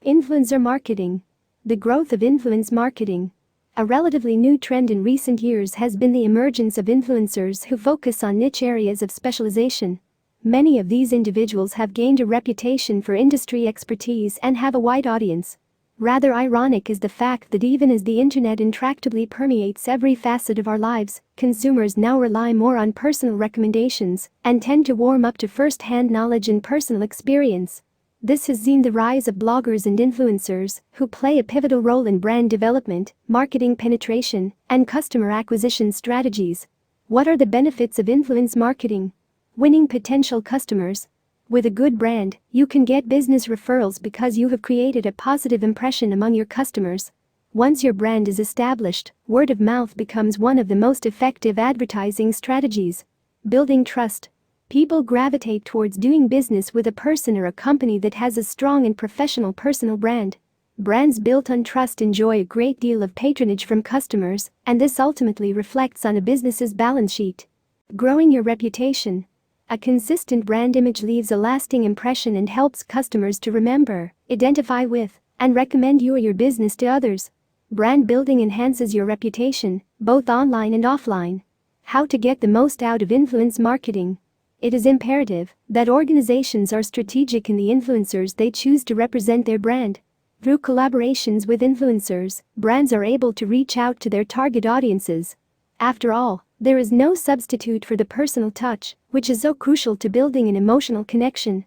Influencer marketing. The growth of influence marketing. A relatively new trend in recent years has been the emergence of influencers who focus on niche areas of specialization. Many of these individuals have gained a reputation for industry expertise and have a wide audience. Rather ironic is the fact that even as the internet intractably permeates every facet of our lives, consumers now rely more on personal recommendations and tend to warm up to first-hand knowledge and personal experience. This has seen the rise of bloggers and influencers who play a pivotal role in brand development, marketing penetration, and customer acquisition strategies. What are the benefits of influence marketing? Winning potential customers. With a good brand, you can get business referrals because you have created a positive impression among your customers. Once your brand is established, word of mouth becomes one of the most effective advertising strategies. Building trust. People gravitate towards doing business with a person or a company that has a strong and professional personal brand. Brands built on trust enjoy a great deal of patronage from customers, and this ultimately reflects on a business's balance sheet. Growing your reputation. A consistent brand image leaves a lasting impression and helps customers to remember, identify with, and recommend you or your business to others. Brand building enhances your reputation, both online and offline. How to get the most out of influence marketing. It is imperative that organizations are strategic in the influencers they choose to represent their brand. Through collaborations with influencers, brands are able to reach out to their target audiences. After all, there is no substitute for the personal touch, which is so crucial to building an emotional connection.